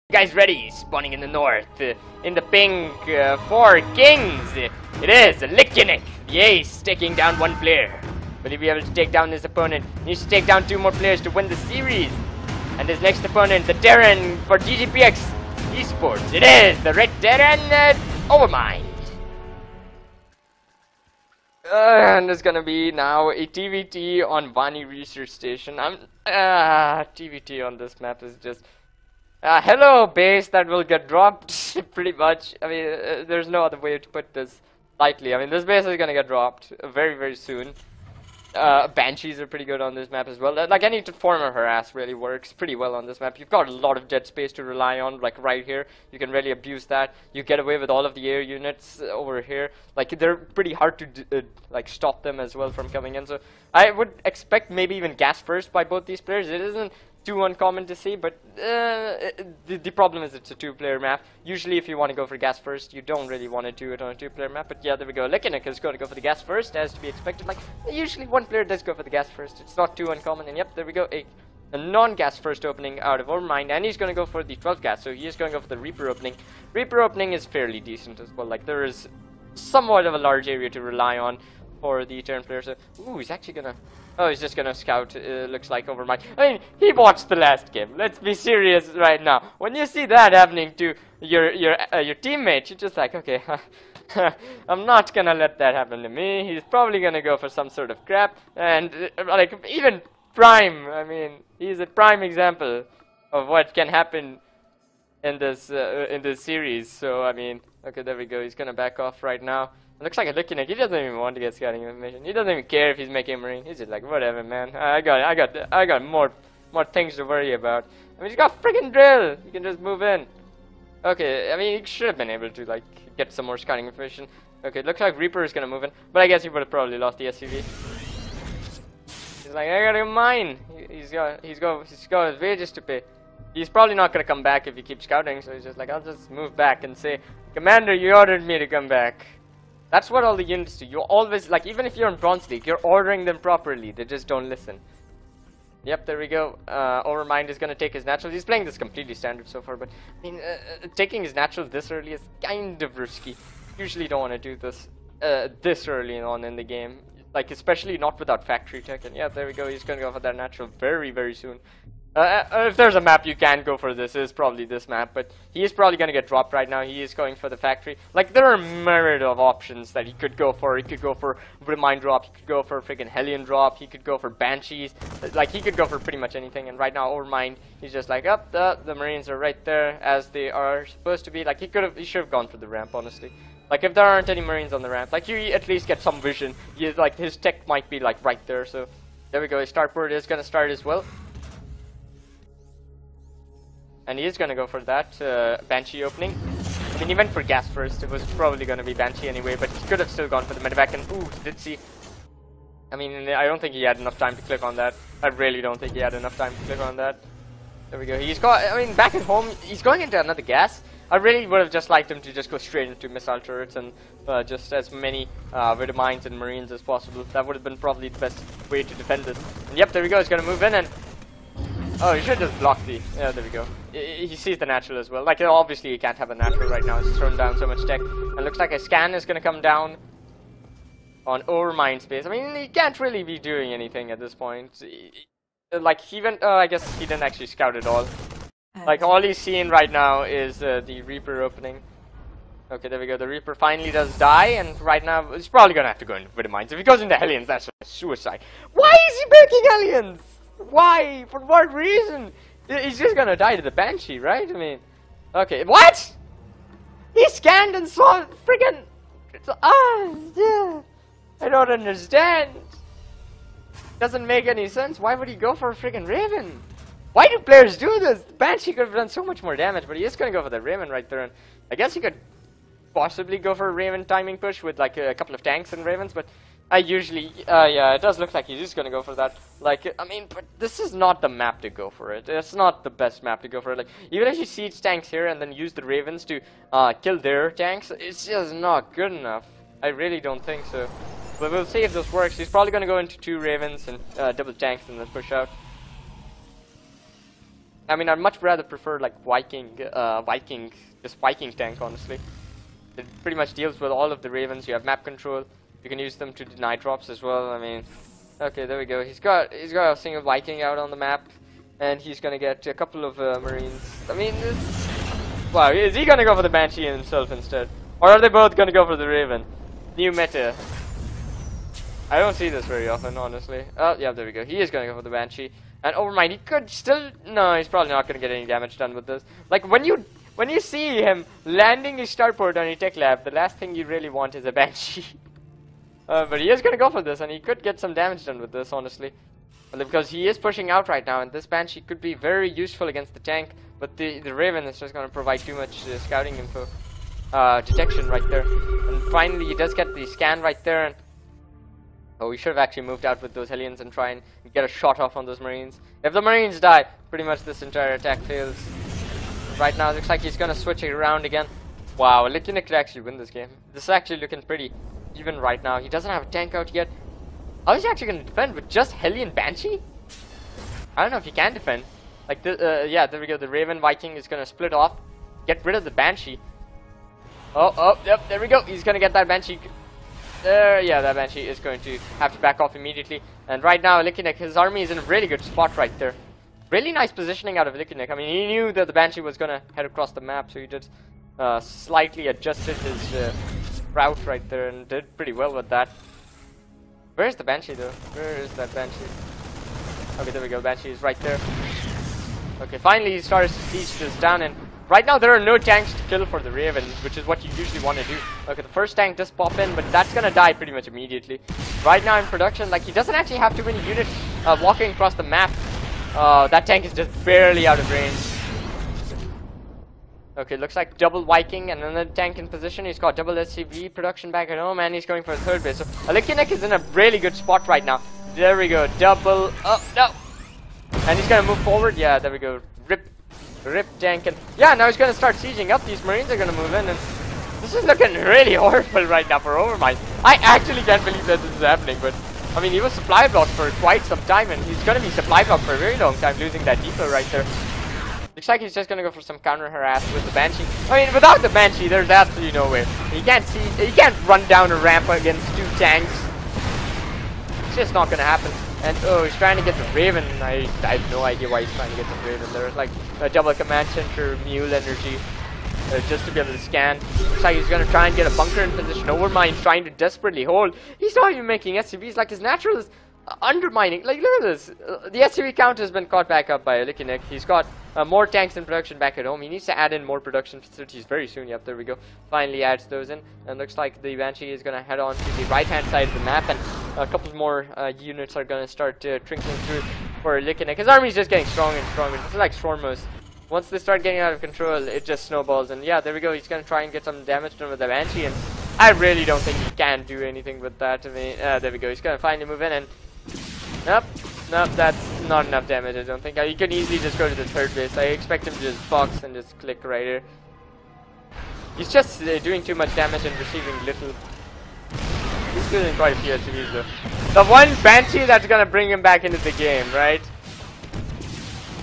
Guys ready? Spawning in the north, in the pink for Kingz. It is alekunek, the ace, taking down one player. Will he be able to take down his opponent? He needs to take down 2 more players to win the series. And his next opponent, the Terran for DgPx Esports. It is the red Terran Overmind. And there's gonna be now a TVT on Vani Research Station. TVT on this map is just hello base that will get dropped pretty much. I mean, there's no other way to put this lightly. I mean, this base is gonna get dropped very soon. Banshees are pretty good on this map as well. Like, any Transformer harass really works pretty well on this map. You've got a lot of jet space to rely on, like right here. You can really abuse that. You get away with all of the air units over here. Like, they're pretty hard to like stop them as well from coming in. So I would expect maybe even gas first by both these players. It isn't too uncommon to see, but the problem is it's a 2-player map. Usually if you want to go for gas first, you don't really want to do it on a 2-player map. But yeah, there we go. alekunek is going to go for the gas first, as to be expected. Like, usually 1 player does go for the gas first. It's not too uncommon. And yep, there we go. A non-gas first opening out of Overmind, and he's going to go for the 12 gas. So he is going to go for the Reaper opening. Reaper opening is fairly decent as well. Like, there is somewhat of a large area to rely on for the turn player. So, ooh, he's actually gonna. Oh, he's just gonna scout. Looks like Overmind. I mean, he watched the last game. Let's be serious right now. When you see that happening to your teammate, you're just like, okay, I'm not gonna let that happen to me. He's probably gonna go for some sort of crap. And like, even Prime. I mean, he's a prime example of what can happen in this series. So I mean, okay, there we go. He's gonna back off right now. It looks like alekunek. He doesn't even want to get scouting information. He doesn't even care if he's making a marine. He's just like, whatever, man. I got more things to worry about. I mean, he's got freaking drill. He can just move in. Okay, I mean, he should have been able to like get some more scouting information. Okay, it looks like Reaper is gonna move in, but I guess he would have probably lost the SUV. He's like, I gotta mine. He's got his wages to pay. He's probably not gonna come back if he keeps scouting. So he's just like, I'll just move back and say, Commander, you ordered me to come back. That's what all the units do. You always, like, even if you're in Bronze League, you're ordering them properly. They just don't listen. Yep, there we go. Overmind is going to take his natural. He's playing this completely standard so far, but, I mean, taking his natural this early is kind of risky. Usually don't want to do this this early on in the game. Like, especially not without factory tech. And yeah, there we go. He's going to go for that natural very soon. If there's a map you can go for, this is probably this map, but he is probably going to get dropped right now. He is going for the factory. Like, there are a myriad of options that he could go for. He could go for Remind drop, he could go for freaking Hellion drop, he could go for Banshees. Like, he could go for pretty much anything, and right now, Overmind, he's just like, up, the Marines are right there, as they are supposed to be. Like, he should have gone for the ramp, honestly. Like, if there aren't any Marines on the ramp, like, you at least get some vision. Like, his tech might be, like, right there, so there we go. His starport is going to start as well. And he is going to go for that Banshee opening. I mean, he went for gas first. It was probably going to be Banshee anyway, but he could have still gone for the medevac. And ooh, did see. I mean, I don't think he had enough time to click on that. I really don't think he had enough time to click on that. There we go. He's got. I mean, back at home, he's going into another gas. I really would have just liked him to just go straight into missile turrets and just as many Overminds and Marines as possible. That would have been probably the best way to defend this. And yep, there we go. He's going to move in and. Oh, he should just block the. Yeah, there we go. He sees the natural as well. Like, obviously, he can't have a natural right now. It's thrown down so much tech. And looks like a scan is going to come down on Overmind space. I mean, he can't really be doing anything at this point. Like, he went. I guess he didn't actually scout at all. Like, all he's seeing right now is the Reaper opening. Okay, there we go. The Reaper finally does die, and right now, he's probably going to have to go into Overmind. If he goes into Hellions, that's a suicide. Why is he making Hellions? Why? For what reason? He's just gonna die to the Banshee, right? I mean, okay, what? He scanned and saw freaking. Yeah. I don't understand. Doesn't make any sense. Why would he go for a freaking Raven? Why do players do this? The Banshee could have done so much more damage, but he is gonna go for the Raven right there. And I guess he could possibly go for a Raven timing push with like a couple of tanks and Ravens, but. I usually, yeah, it does look like he's just gonna go for that. Like, I mean, but this is not the map to go for it. It's not the best map to go for it. Like, even if you siege tanks here and then use the Ravens to kill their tanks, it's just not good enough. I really don't think so. But we'll see if this works. He's probably gonna go into 2 Ravens and double tanks and then push out. I mean, I'd much rather prefer like Viking tank, honestly. It pretty much deals with all of the Ravens. You have map control. You can use them to deny drops as well. I mean, okay, there we go. He's got a single Viking out on the map, and he's gonna get a couple of Marines. I mean, wow, is he gonna go for the Banshee himself instead, or are they both gonna go for the Raven? New meta. I don't see this very often, honestly. Oh, yeah, there we go. He is gonna go for the Banshee. And Overmind, he could still... No, he's probably not gonna get any damage done with this. Like, when you see him landing his starport on your tech lab, the last thing you really want is a Banshee. But he is gonna go for this, and he could get some damage done with this, honestly. Because he is pushing out right now, and this Banshee could be very useful against the tank. But the Raven is just gonna provide too much scouting info. Detection right there. And finally, he does get the scan right there, and... Oh, we should have actually moved out with those Hellions and try and get a shot off on those Marines. If the Marines die, pretty much this entire attack fails. Right now, it looks like he's gonna switch it around again. Wow, alekunek could actually win this game. This is actually looking pretty even right now. He doesn't have a tank out yet. How is he actually gonna defend with just Hellion Banshee? I don't know if he can defend. Like, yeah, there we go. The Raven Viking is gonna split off, get rid of the Banshee. Oh, yep, there we go. He's gonna get that Banshee. Yeah, that Banshee is going to have to back off immediately. And right now, alekunek, his army is in a really good spot right there. Really nice positioning out of alekunek. I mean, he knew that the Banshee was going to head across the map, so he just slightly adjusted his route right there and did pretty well with that. Where's the Banshee, though? Where is that Banshee? Okay, there we go. Banshee is right there. Okay, finally he started to siege this down, and right now there are no tanks to kill for the Raven, which is what you usually want to do. Okay, the first tank does pop in, but that's gonna die pretty much immediately. Right now in production, like, he doesn't actually have too many units walking across the map. That tank is just barely out of range. Okay, looks like double Viking and another tank in position. He's got double SCV production back at home, and he's going for a third base. So alekunek is in a really good spot right now. There we go, double, oh no! And he's gonna move forward, yeah, there we go, rip tank, and yeah, now he's gonna start sieging up. These Marines are gonna move in, and this is looking really horrible right now for Overmind. I actually can't believe that this is happening, but I mean, he was supply blocked for quite some time, and he's gonna be supply blocked for a very long time, losing that depot right there. Looks like he's just gonna go for some counter harass with the Banshee. I mean, without the Banshee, there's absolutely no way. He can't run down a ramp against two tanks. It's just not gonna happen. And oh, he's trying to get the Raven. I have no idea why he's trying to get the Raven. There's like a double command center, mule energy, just to be able to scan. Looks like he's gonna try and get a bunker in position. Overmind trying to desperately hold. He's not even making SCVs. Like, his natural is undermining. Like, look at this. The SCV count has been caught back up by alekunek. He's got more tanks in production back at home. He needs to add in more production facilities very soon. Yep, there we go. Finally adds those in. And looks like the Banshee is going to head on to the right-hand side of the map. And a couple more units are going to start trickling through for alekunek. His army is just getting stronger and stronger. This is like Stormos. Once they start getting out of control, it just snowballs. And yeah, there we go. He's going to try and get some damage done with the Banshee. And I really don't think he can do anything with that. I mean, there we go. He's going to finally move in, and nope, that's not enough damage, I don't think. He can easily just go to the third base. I expect him to just box and just click right here. He's just doing too much damage and receiving little. He's doing quite a few SCVs though. The one Banshee that's gonna bring him back into the game, right?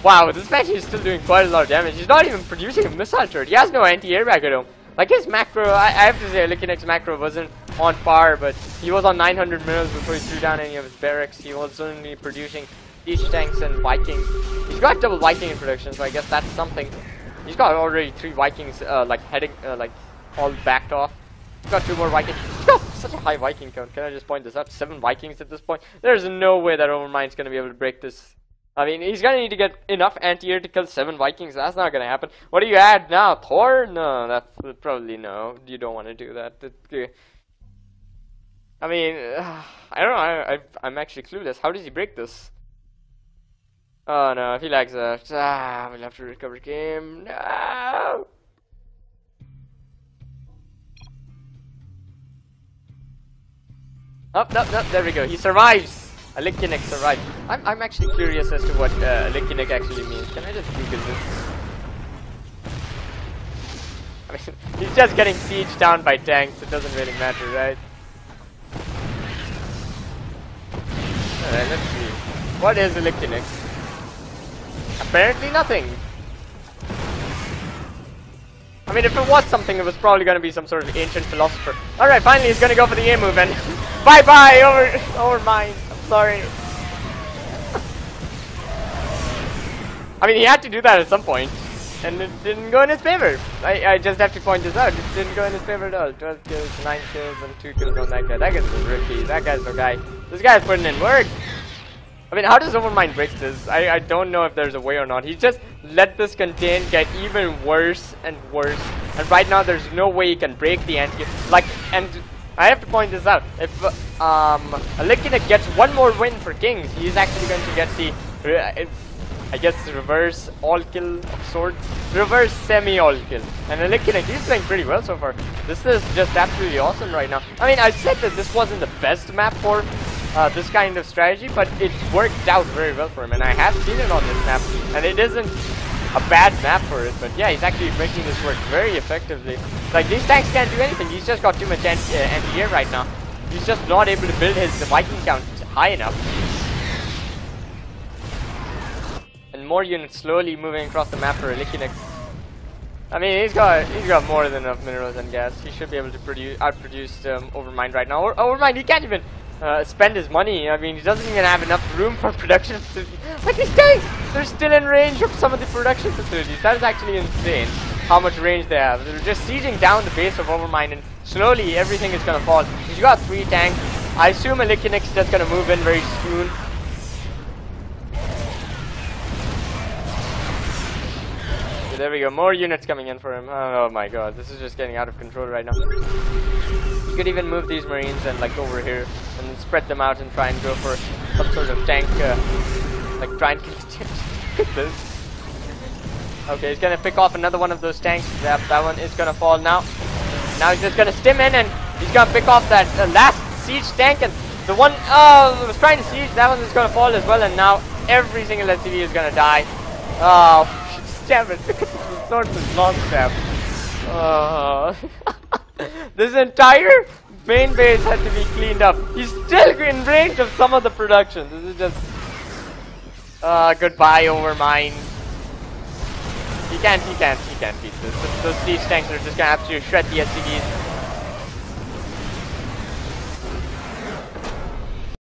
Wow, this Banshee is still doing quite a lot of damage. He's not even producing a missile turret. He has no anti-airback at home. Like, his macro, I have to say, alekunek's macro wasn't on par, but he was on 900 mils before he threw down any of his barracks. He was only producing siege tanks and Vikings. He's got double Viking in production, so I guess that's something. He's got already 3 Vikings, like, heading, like, all backed off. He's got 2 more Vikings. He's got such a high Viking count. Can I just point this out? 7 Vikings at this point. There's no way that Overmind's gonna be able to break this. I mean, he's gonna need to get enough anti-air to kill 7 Vikings. That's not gonna happen. What do you add now? Thor? No, that's probably no. You don't want to do that. I mean, I don't know. I'm actually clueless. How does he break this? Oh no, if he lags out, we'll have to recover game. No. Oh, no, there we go. He survives. Alekunek survived. I'm actually curious as to what alekunek actually means. Can I just Google this? I mean, he's just getting sieged down by tanks. It doesn't really matter, right? Alright, let's see. What is alekunek? Apparently nothing. I mean, if it was something, it was probably gonna be some sort of ancient philosopher. Alright, finally he's gonna go for the A move and bye-bye, Overmind. I'm sorry. I mean, he had to do that at some point, and it didn't go in his favor. I just have to point this out. It didn't go in his favor at all. 12 kills, 9 kills, and 2 kills on that guy. That guy's a rookie. That guy's no guy. This guy's putting in work. I mean, how does Overmind break this? I don't know if there's a way or not. He just let this contain get even worse and worse. And right now, there's no way he can break the anti. Like, and I have to point this out. If alekunek gets one more win for Kingz, he's actually going to get the, I guess, reverse all kill of sorts. Reverse semi all kill. And alekunek, he's playing pretty well so far. This is just absolutely awesome right now. I mean, I said that this wasn't the best map for this kind of strategy, but it worked out very well for him, and I have seen it on this map, and it isn't a bad map for it, but yeah, he's actually making this work very effectively. Like, these tanks can't do anything. He's just got too much anti-air right now. He's just not able to build his Viking count high enough. And more units slowly moving across the map for alekunek. I mean, he's got more than enough minerals and gas. He should be able to outproduce Overmind right now. Overmind, he can't even spend his money. I mean, he doesn't even have enough room for production facilities. Like, these guys, they're still in range of some of the production facilities. That is actually insane how much range they have. They're just sieging down the base of Overmind, and slowly everything is gonna fall. He's got 3 tanks. I assume alekunek's just gonna move in very soon. Okay, there we go, more units coming in for him. Oh my god, this is just getting out of control right now. You could even move these marines and like over here and then spread them out and try and go for some sort of tank, like try and get this. Okay, he's gonna pick off another one of those tanks. Yep, that one is gonna fall now. Now he's just gonna stim in and he's gonna pick off that last siege tank, and the one that was trying to siege, that one is gonna fall as well, and now every single SCV is gonna die. Oh, damn it, look at the sword with long stab. This entire main base had to be cleaned up. He's still in range of some of the production. This is just goodbye Overmind. He can't beat this. Those siege tanks are just gonna absolutely shred the SCVs.